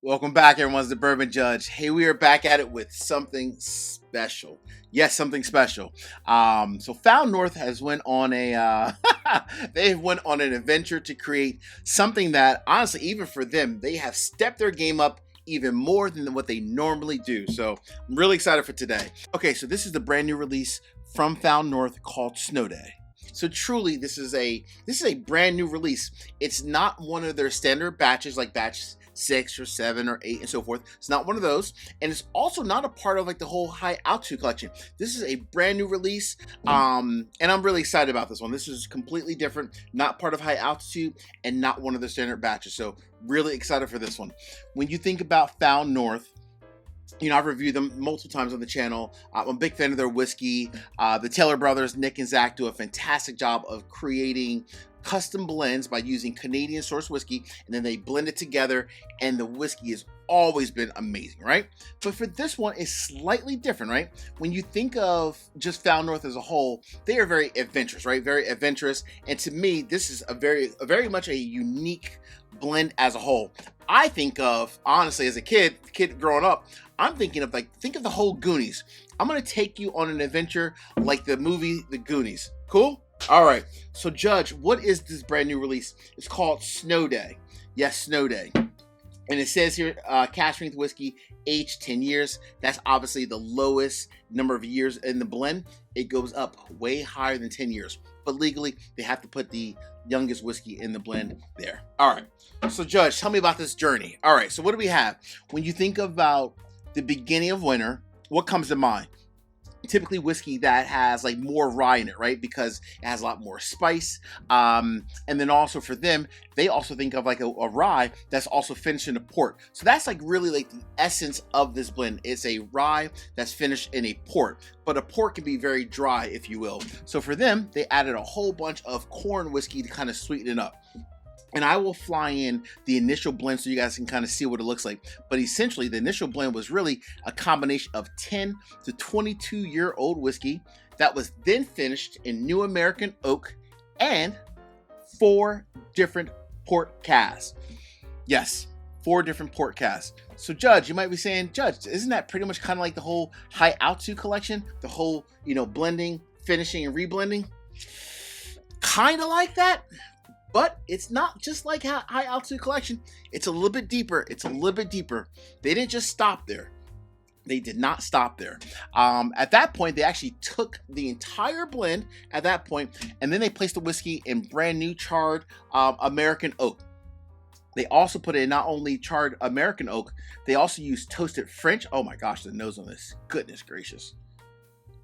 Welcome back, everyone. It's the Bourbon Judge. Hey, we are back at it with something special. Yes, something special. So Found North has went on a they went on an adventure to create something that, honestly, even for them, they have stepped their game up even more than what they normally do. So I'm really excited for today. Okay, so this is the brand new release from Found North called Snow Day. So truly, this is a brand new release. It's not one of their standard batches like batch 6 or 7 or 8 and so forth. It's not one of those, and it's also not a part of like the whole high altitude collection. This is a brand new release, and I'm really excited about this one. This is completely different, not part of high altitude, and not one of the standard batches. So really excited for this one. When you think about Found North, you know, I've reviewed them multiple times on the channel. I'm a big fan of their whiskey. The Taylor brothers, Nick and Zach, do a fantastic job of creating custom blends by using Canadian sourced whiskey, and then they blend it together, and the whiskey has always been amazing, right? But for this one, it's slightly different, right? When you think of just Found North as a whole, they are very adventurous, right? Very adventurous, and to me, this is a very much a unique blend as a whole. I think of, honestly, as a kid growing up, I'm thinking of think of the whole Goonies. I'm gonna take you on an adventure like the movie The Goonies. Cool? All right. So Judge, what is this brand new release? It's called Snow Day. Yes, Snow Day. And it says here, cask strength whiskey, aged 10 years. That's obviously the lowest number of years in the blend. It goes up way higher than 10 years. But legally, they have to put the youngest whiskey in the blend there. All right. So Judge, tell me about this journey. All right. So what do we have? When you think about the beginning of winter, what comes to mind? Typically whiskey that has like more rye in it, right? Because it has a lot more spice. And then also for them, they also think of like a rye that's also finished in a port. So that's like really like the essence of this blend. It's a rye that's finished in a port, but a port can be very dry, if you will. So for them, they added a whole bunch of corn whiskey to kind of sweeten it up. And I will fly in the initial blend so you guys can kind of see what it looks like. But essentially, the initial blend was really a combination of 10 to 22-year-old whiskey that was then finished in New American oak and 4 different port casks. Yes, 4 different port casks. So Judge, you might be saying, Judge, isn't that pretty much kind of like the whole high altitude collection? The whole, blending, finishing, and reblending? Kind of like that. But it's not just like high altitude collection. It's a little bit deeper. They didn't just stop there. They did not stop there. At that point, they actually took the entire blend at that point, and then they placed the whiskey in brand new charred American oak. They also put in not only charred American oak, they also used toasted French. Oh my gosh, the nose on this. Goodness gracious.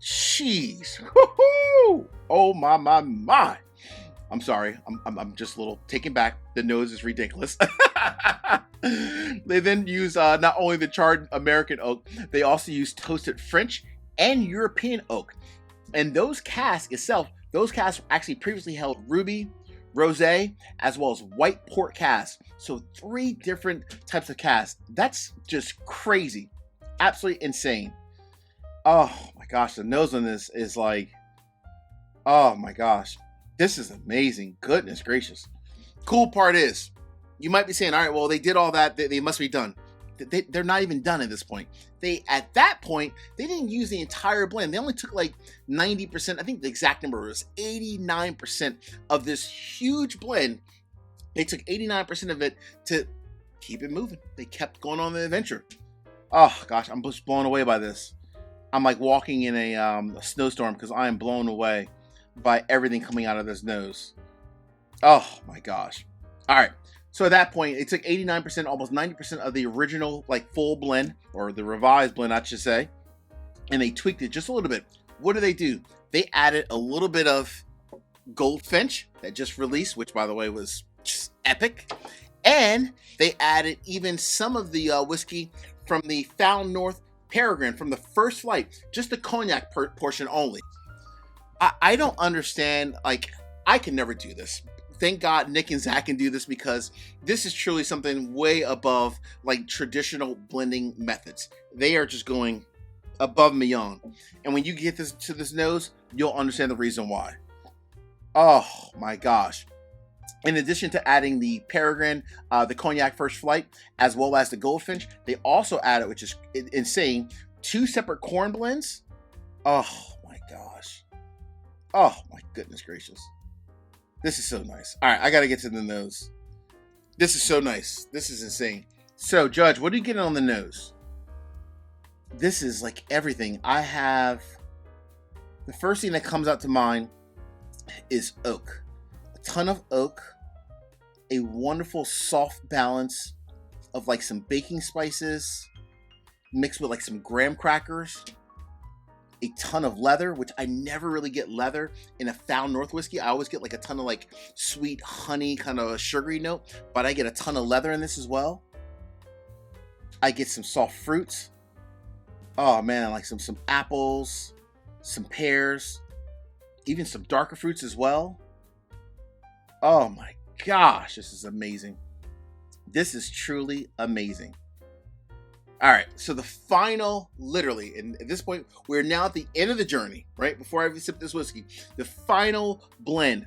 Jeez. Woo-hoo! Oh my. I'm sorry, I'm just a little taken back. The nose is ridiculous. They then use not only the charred American oak, they also use toasted French and European oak. And those casks actually previously held ruby, rosé, as well as white port casks. So 3 different types of casks. That's just crazy. Absolutely insane. Oh my gosh, the nose on this is like, oh my gosh. This is amazing. Goodness gracious. Cool part is, you might be saying, all right, well, they did all that. They must be done. They're not even done at this point. At that point, they didn't use the entire blend. They only took like 90%. I think the exact number was 89% of this huge blend. They took 89% of it to keep it moving. They kept going on the adventure. Oh gosh, I'm just blown away by this. I'm like walking in a snowstorm because I am blown away by everything coming out of this nose. Oh my gosh. All right. So at that point, it took 89%, almost 90% of the original like full blend, or the revised blend, I should say, and they tweaked it just a little bit. What do? They added a little bit of Goldfinch that just released, which by the way was just epic. And they added even some of the whiskey from the Found North Peregrine from the first flight, just the cognac portion only. I don't understand, like, I can never do this. Thank God Nick and Zach can do this, because this is truly something way above like traditional blending methods. They are just going above and beyond. And when you get this nose, you'll understand the reason why. Oh my gosh. In addition to adding the Peregrine, the Cognac First Flight, as well as the Goldfinch, they also added, which is insane, 2 separate corn blends. Oh my gosh. Oh my goodness gracious. This is so nice. All right, I got to get to the nose. This is so nice. This is insane. So, Judge, what are you getting on the nose? This is like everything. I have, the first thing that comes out to mind is oak. A ton of oak. A wonderful soft balance of like some baking spices mixed with like some graham crackers. A ton of leather, which I never really get leather in a Found North whiskey. I always get like a ton of like sweet honey, kind of a sugary note, but I get a ton of leather in this as well. I get some soft fruits. Oh man, like some apples, some pears, even some darker fruits as well. Oh my gosh, this is amazing. This is truly amazing. All right, so the final, literally, and at this point, we're now at the end of the journey, right? Before I sip this whiskey, the final blend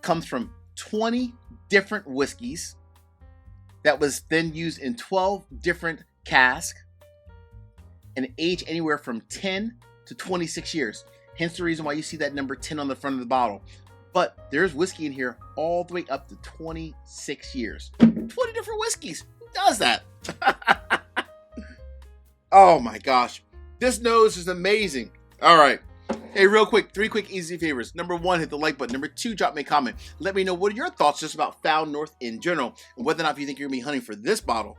comes from 20 different whiskeys that was then used in 12 different casks and aged anywhere from 10 to 26 years. Hence the reason why you see that number 10 on the front of the bottle. But there's whiskey in here all the way up to 26 years. 20 different whiskeys. Who does that? Oh my gosh. This nose is amazing. All right. Hey, real quick, 3 quick easy favors. Number 1, hit the like button. Number 2, drop me a comment. Let me know what are your thoughts just about Found North in general and whether or not you think you're going to be hunting for this bottle.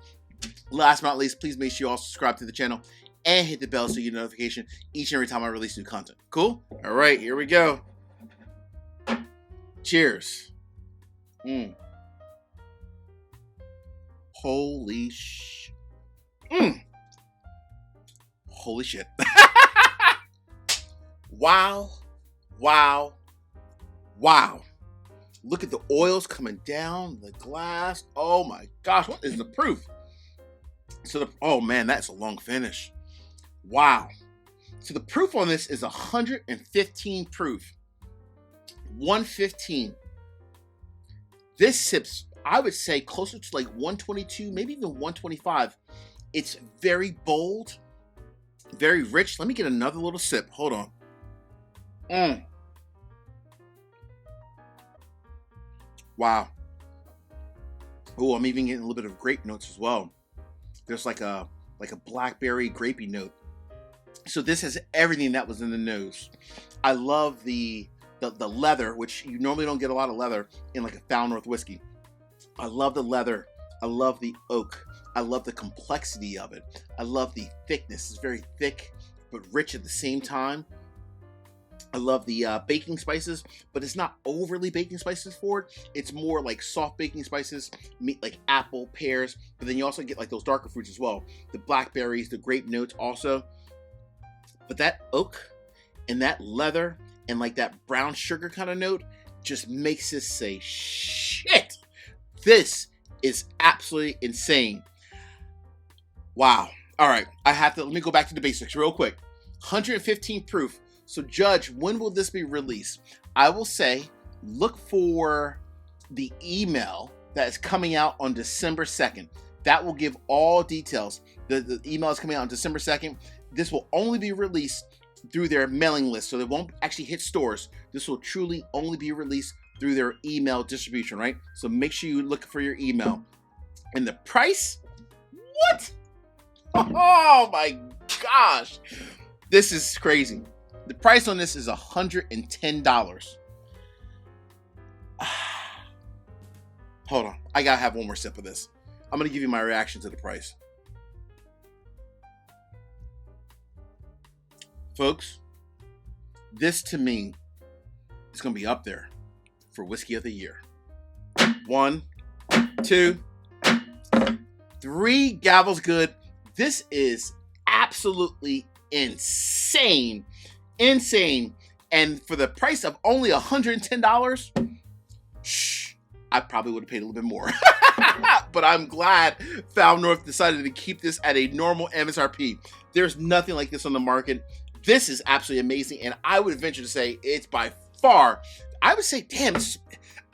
Last but not least, please make sure you all subscribe to the channel and hit the bell so you get a notification each and every time I release new content. Cool? All right, here we go. Cheers. Holy shit. Wow. Look at the oils coming down the glass. Oh my gosh, what is the proof? So oh man, that's a long finish. Wow. So the proof on this is 115 proof. 115. This sips, I would say, closer to like 122, maybe even 125. It's very bold, very rich. Let me get another little sip. Hold on. Wow. Oh, I'm even getting a little bit of grape notes as well. There's like a blackberry grapey note. So this has everything that was in the nose. I love the leather, which you normally don't get a lot of leather in like a Found North whiskey. I love the leather. I love the oak. I love the complexity of it. I love the thickness. It's very thick, but rich at the same time. I love the baking spices, but it's not overly baking spices for it. It's more like soft baking spices, like apple, pears, but then you also get like those darker fruits as well. The blackberries, the grape notes also. But that oak and that leather and like that brown sugar kind of note just makes this say, shit, this is absolutely insane. Wow. All right. let me go back to the basics real quick. 115 proof. So Judge, when will this be released? I will say, look for the email that is coming out on December 2nd. That will give all details. The email is coming out on December 2nd. This will only be released through their mailing list, so they won't actually hit stores. This will truly only be released through their email distribution, right? So make sure you look for your email. And the price? What? Oh my gosh. This is crazy. The price on this is $110. Hold on. I gotta have one more sip of this. I'm gonna give you my reaction to the price. Folks, this to me is gonna be up there for Whiskey of the Year. 1, 2, 3 gavels good. This is absolutely insane. Insane. And for the price of only $110, I probably would have paid a little bit more. But I'm glad Found North decided to keep this at a normal MSRP. There's nothing like this on the market. This is absolutely amazing. And I would venture to say it's by far, I would say, damn,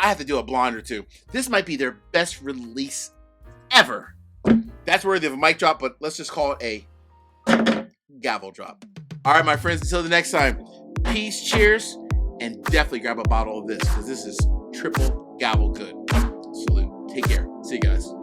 I have to do a blonde or two. This might be their best release ever. That's worthy of a mic drop, but let's just call it a gavel drop. All right, my friends, until the next time, peace, cheers, and definitely grab a bottle of this because this is triple gavel good. Salute. Take care. See you guys.